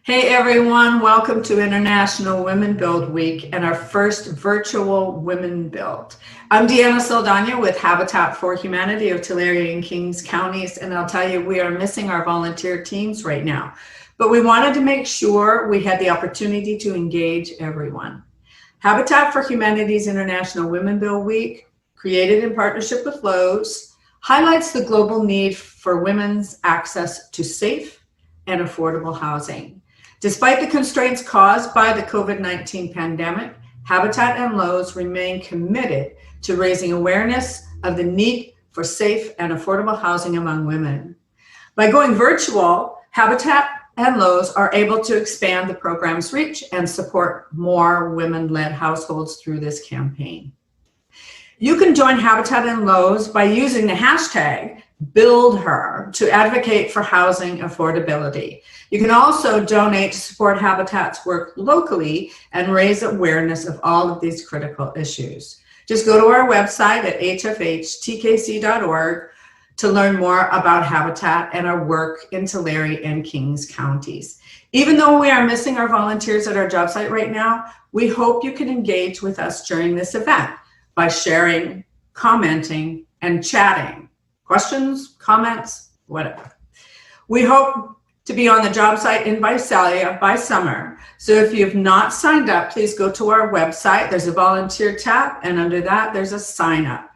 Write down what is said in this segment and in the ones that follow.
Hey everyone, welcome to International Women Build Week and our first virtual Women Build. I'm Deanna Saldana with Habitat for Humanity of Tulare and Kings counties, and I'll tell you, we are missing our volunteer teams right now, but we wanted to make sure we had the opportunity to engage everyone. Habitat for Humanity's International Women Build Week, created in partnership with Lowe's, highlights the global need for women's access to safe and affordable housing. Despite the constraints caused by the COVID-19 pandemic, Habitat and Lowe's remain committed to raising awareness of the need for safe and affordable housing among women. By going virtual, Habitat and Lowe's are able to expand the program's reach and support more women-led households through this campaign. You can join Habitat and Lowe's by using the hashtag #BuildHer to advocate for housing affordability. You can also donate to support Habitat's work locally and raise awareness of all of these critical issues. Just go to our website at hfhtkc.org to learn more about Habitat and our work in Tulare and Kings counties. Even though we are missing our volunteers at our job site right now, we hope you can engage with us during this event by sharing, commenting, and chatting. Questions, comments, whatever. We hope to be on the job site in Visalia by summer. So if you've not signed up, please go to our website. There's a volunteer tab, and under that, there's a sign up.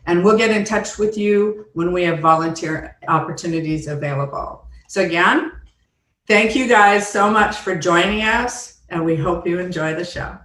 And we'll get in touch with you when we have volunteer opportunities available. So again, thank you guys so much for joining us, and we hope you enjoy the show.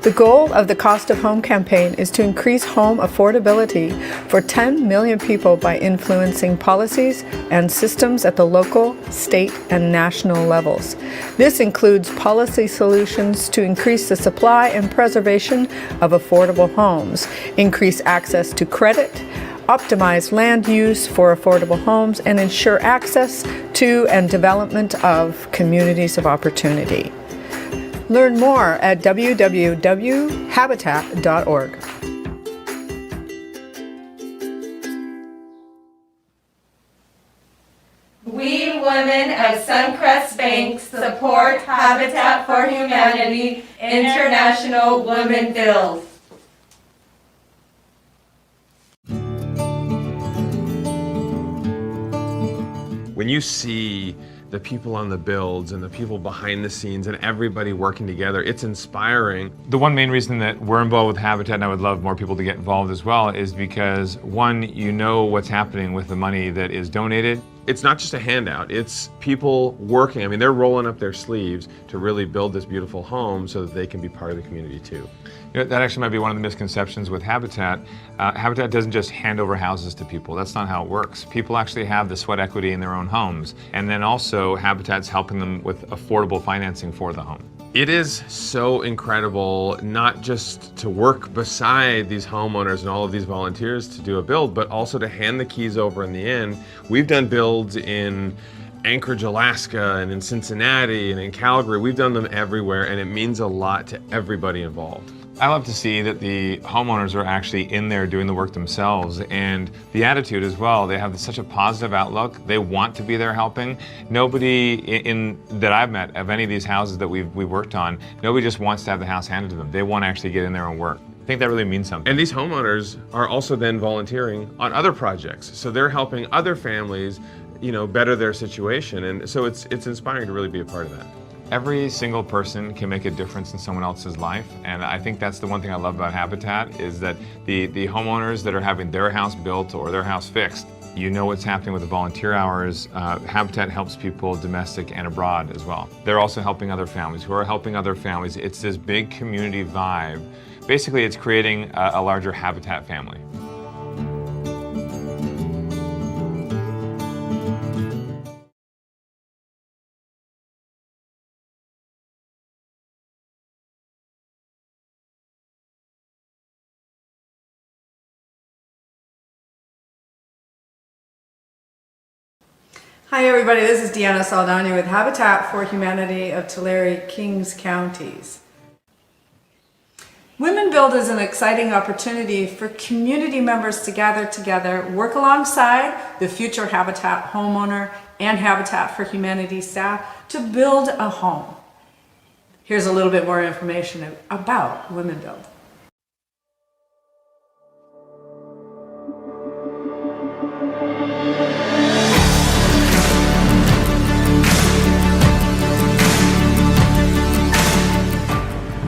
The goal of the Cost of Home campaign is to increase home affordability for 10 million people by influencing policies and systems at the local, state, and national levels. This includes policy solutions to increase the supply and preservation of affordable homes, increase access to credit, optimize land use for affordable homes, and ensure access to and development of communities of opportunity. Learn more at www.habitat.org. We women of Suncrest Bank support Habitat for Humanity International Women Build. When you see the people on the builds and the people behind the scenes and everybody working together, it's inspiring. The one main reason that we're involved with Habitat, and I would love more people to get involved as well, is because one, you know what's happening with the money that is donated. It's not just a handout, it's people working. I mean, they're rolling up their sleeves to really build this beautiful home so that they can be part of the community too. You know, that actually might be one of the misconceptions with Habitat. Habitat doesn't just hand over houses to people. That's not how it works. People actually have the sweat equity in their own homes. And then also Habitat's helping them with affordable financing for the home. It is so incredible, not just to work beside these homeowners and all of these volunteers to do a build, but also to hand the keys over in the end. We've done builds in Anchorage, Alaska, and in Cincinnati, and in Calgary. We've done them everywhere, and it means a lot to everybody involved. I love to see that the homeowners are actually in there doing the work themselves, and the attitude as well. They have such a positive outlook. They want to be there helping. Nobody that I've met of any of these houses that we've worked on, nobody just wants to have the house handed to them. They want to actually get in there and work. I think that really means something. And these homeowners are also then volunteering on other projects. So they're helping other families, better their situation. And so it's inspiring to really be a part of that. Every single person can make a difference in someone else's life, and I think that's the one thing I love about Habitat is that the homeowners that are having their house built or their house fixed, you know what's happening with the volunteer hours. Habitat helps people domestic and abroad as well. They're also helping other families who are helping other families. It's this big community vibe. Basically, it's creating a larger Habitat family. Hi everybody, this is Deanna Saldana with Habitat for Humanity of Tulare, Kings counties. Women Build is an exciting opportunity for community members to gather together, work alongside the future Habitat homeowner and Habitat for Humanity staff to build a home. Here's a little bit more information about Women Build.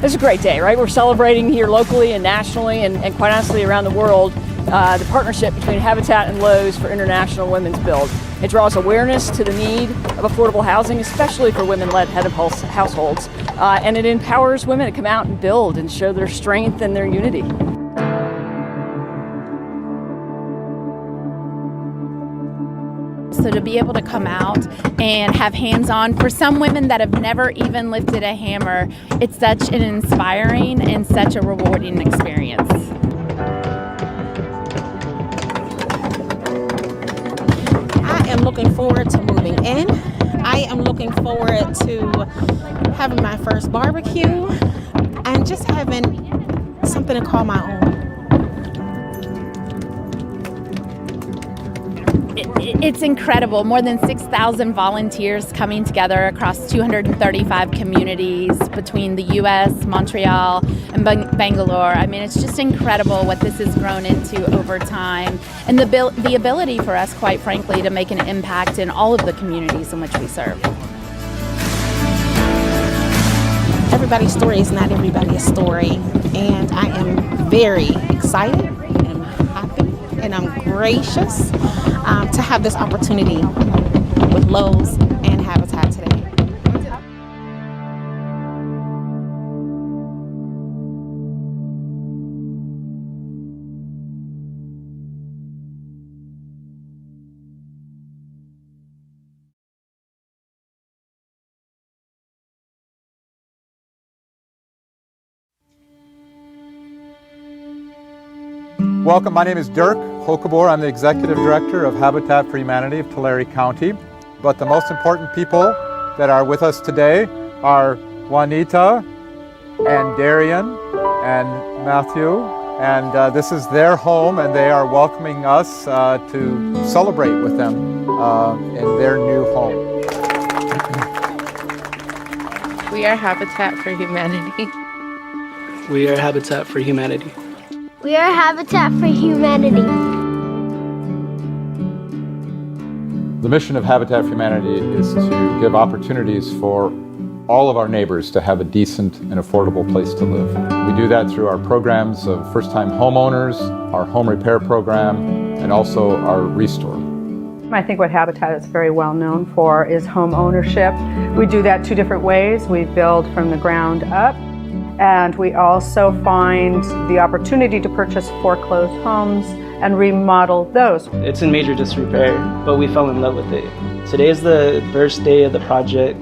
It's a great day, right? We're celebrating here locally and nationally and quite honestly around the world the partnership between Habitat and Lowe's for International Women's Build. It draws awareness to the need of affordable housing, especially for women-led head of households, and it empowers women to come out and build and show their strength and their unity. So to be able to come out and have hands-on, for some women that have never even lifted a hammer, it's such an inspiring and such a rewarding experience. I am looking forward to moving in. I am looking forward to having my first barbecue and just having something to call my own. It's incredible. More than 6,000 volunteers coming together across 235 communities between the U.S., Montreal, and Bangalore. I mean, it's just incredible what this has grown into over time, and the ability for us, quite frankly, to make an impact in all of the communities in which we serve. Everybody's story is not everybody's story, and I am very excited and happy, and I'm gracious to have this opportunity with Lowe's and Habitat today. Welcome, my name is Dirk Hokebor. I'm the Executive Director of Habitat for Humanity of Tulare County. But the most important people that are with us today are Juanita and Darian and Matthew. And this is their home, and they are welcoming us to celebrate with them in their new home. We are Habitat for Humanity. We are Habitat for Humanity. We are Habitat for Humanity. The mission of Habitat for Humanity is to give opportunities for all of our neighbors to have a decent and affordable place to live. We do that through our programs of first-time homeowners, our home repair program, and also our Restore. I think what Habitat is very well known for is home ownership. We do that two different ways. We build from the ground up, and we also find the opportunity to purchase foreclosed homes and remodel those. It's in major disrepair, but we fell in love with it. Today is the first day of the project.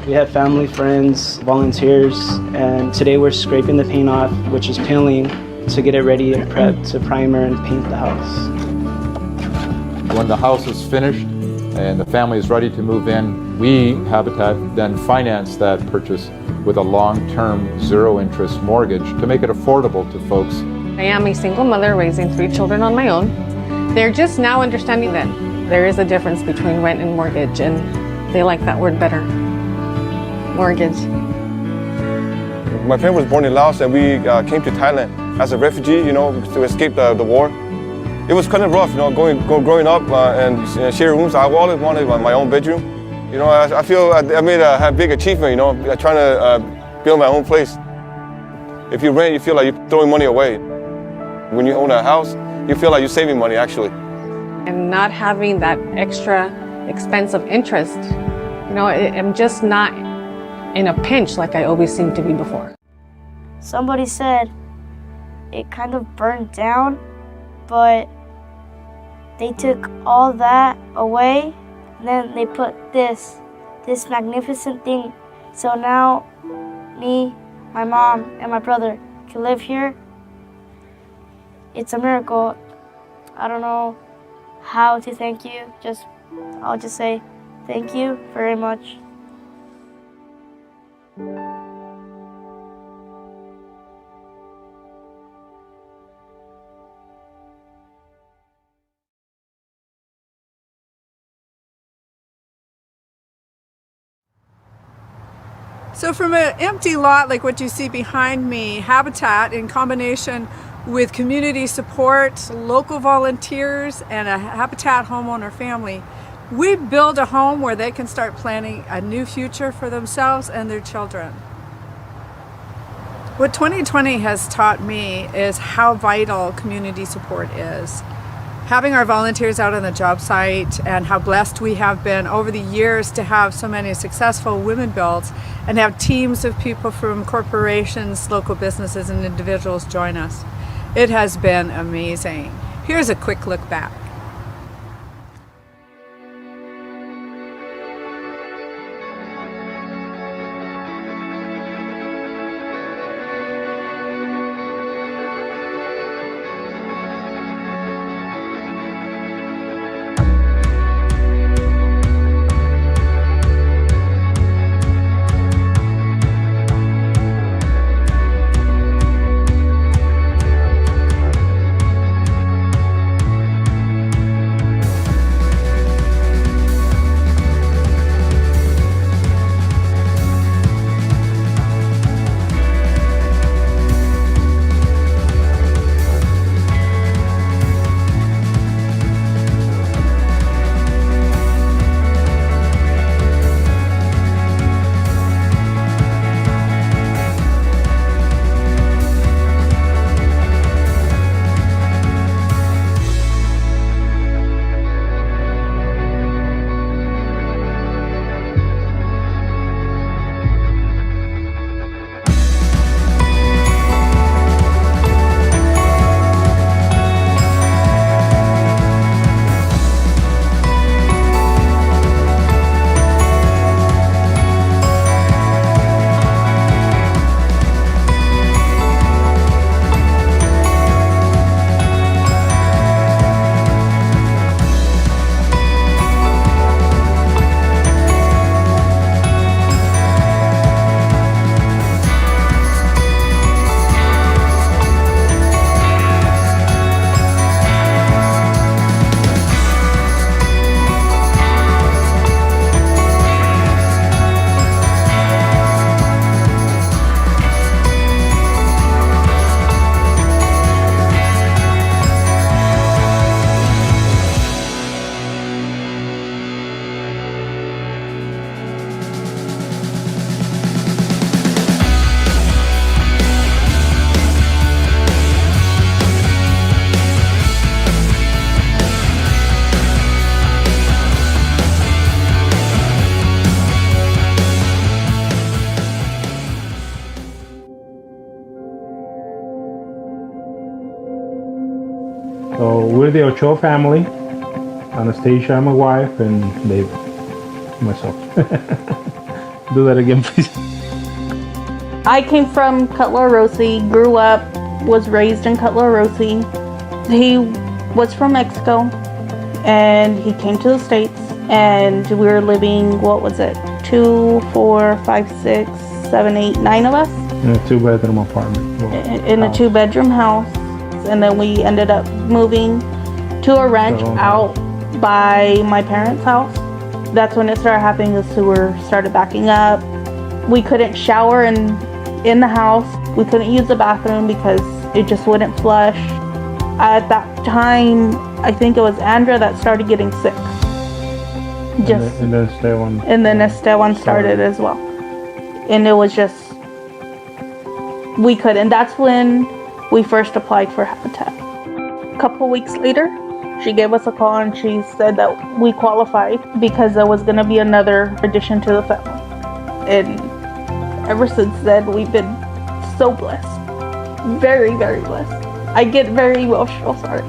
We have family, friends, volunteers, and today we're scraping the paint off, which is peeling, to get it ready and prepped to primer and paint the house. When the house is finished and the family is ready to move in, we, Habitat, then finance that purchase with a long-term, zero-interest mortgage to make it affordable to folks. I am a single mother raising 3 children on my own. They're just now understanding that there is a difference between rent and mortgage, and they like that word better. Mortgage. My family was born in Laos, and we came to Thailand as a refugee, to escape the war. it was kind of rough, you know, growing up and sharing rooms. I always wanted my own bedroom. You know, I feel I made a big achievement, you know, trying to build my own place. If you rent, you feel like you're throwing money away. When you own a house, you feel like you're saving money, actually. And not having that extra expense of interest, you know, I'm just not in a pinch like I always seemed to be before. Somebody said it kind of burned down, but they took all that away, and then they put this magnificent thing. So now me, my mom, and my brother can live here. It's a miracle. I don't know how to thank you. I'll just say thank you very much. So from an empty lot like what you see behind me, Habitat, in combination with community support, local volunteers, and a Habitat homeowner family, we build a home where they can start planning a new future for themselves and their children. What 2020 has taught me is how vital community support is. Having our volunteers out on the job site, and how blessed we have been over the years to have so many successful women builds and have teams of people from corporations, local businesses, and individuals join us. It has been amazing. Here's a quick look back. So we're the Ochoa family. Anastasia, my wife, and Dave, myself. Do that again, please. I came from Cutler Rossi, grew up, was raised in Cutler Rossi. He was from Mexico, and he came to the States, and we were living, what was it, 2, 4, 5, 6, 7, 8, 9 of us? In a 2-bedroom apartment. In a 2-bedroom house. And then we ended up moving to a ranch out by my parents' house. That's when it started happening. The sewer started backing up. We couldn't shower in the house. We couldn't use the bathroom because it just wouldn't flush. At that time, I think it was Andrea that started getting sick. Just And then Esteban. and then Esteban started as well. And it was just, we couldn't. That's when we first applied for Habitat. A couple weeks later, she gave us a call and she said that we qualified because there was going to be another addition to the family. And ever since then, we've been so blessed. Very, very blessed. I get very emotional, sorry.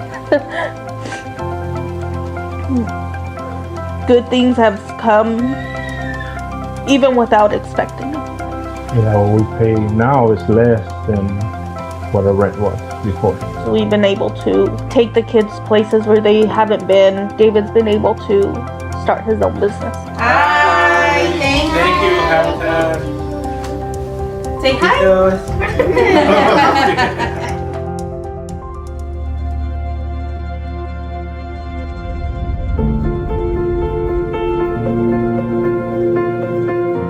Good things have come even without expecting it. Yeah, what we pay now is less than what our rent was before. So we've been able to take the kids places where they haven't been. David's been able to start his own business. Hi, thank you, Habitat. Say hi.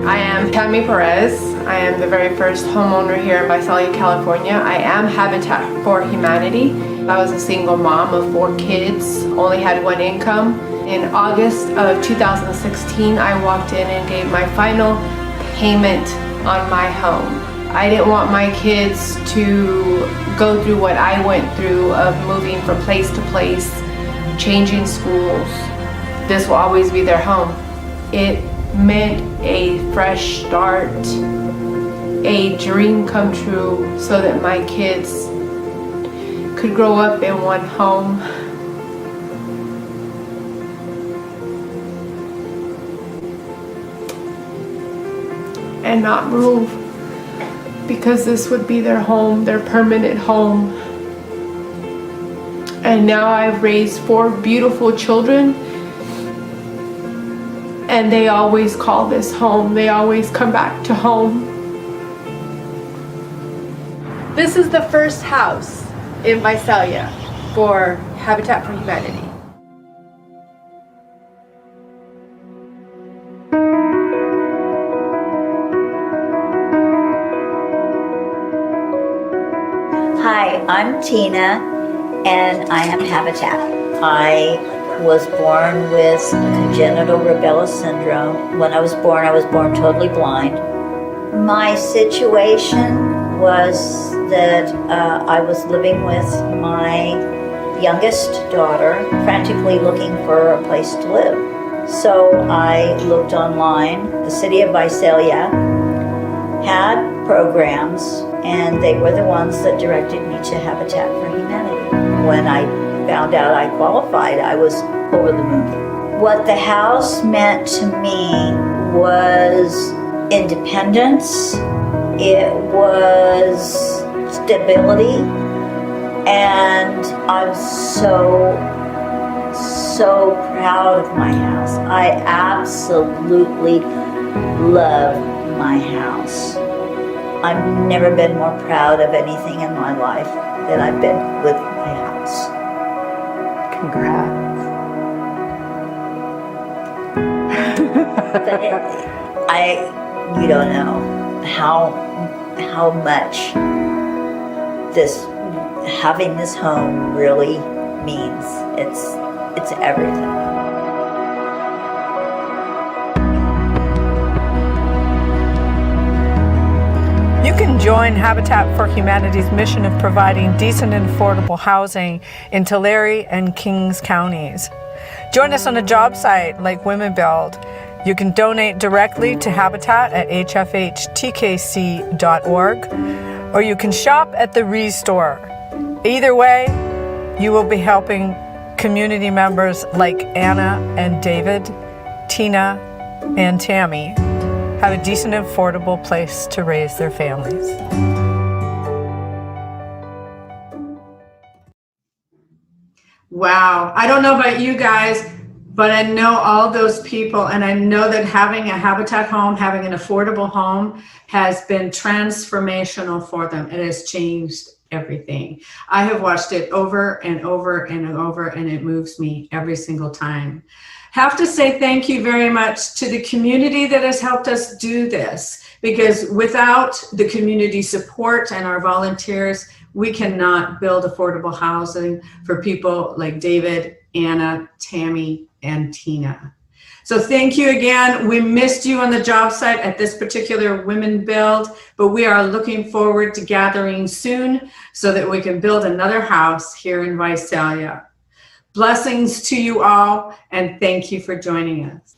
I am Tammy Perez. I am the very first homeowner here in Visalia, California. I am Habitat for Humanity. I was a single mom of 4 kids, only had 1 income. In August of 2016, I walked in and gave my final payment on my home. I didn't want my kids to go through what I went through of moving from place to place, changing schools. This will always be their home. It meant a fresh start, a dream come true so that my kids could grow up in one home. And not move, because this would be their home, their permanent home. And now I've raised 4 beautiful children, and they always call this home. They always come back to home. This is the first house in Visalia for Habitat for Humanity. Hi, I'm Tina, and I am Habitat. I was born with congenital rubella syndrome. When I was born totally blind. My situation was that I was living with my youngest daughter, frantically looking for a place to live. So I looked online. The city of Visalia had programs, and they were the ones that directed me to Habitat for Humanity. When I found out I qualified, I was over the moon. What the house meant to me was independence, it was stability, and I'm so proud of my house. I absolutely love my house. I've never been more proud of anything in my life than I've been with my house. Congrats. But you don't know how much having this home really means. It's everything. You can join Habitat for Humanity's mission of providing decent and affordable housing in Tulare and Kings counties. Join us on a job site like Women Build. You can donate directly to Habitat at hfhtkc.org, or you can shop at the Restore. Either way, you will be helping community members like Anna and David, Tina and Tammy have a decent and affordable place to raise their families. Wow. I don't know about you guys, but I know all those people, and I know that having a Habitat home, having an affordable home has been transformational for them. It has changed everything. I have watched it over and over and over, and it moves me every single time. Have to say thank you very much to the community that has helped us do this, because without the community support and our volunteers, we cannot build affordable housing for people like David, Anna, Tammy, and Tina. So thank you again. We missed you on the job site at this particular Women Build, but we are looking forward to gathering soon so that we can build another house here in Visalia. Blessings to you all, and thank you for joining us.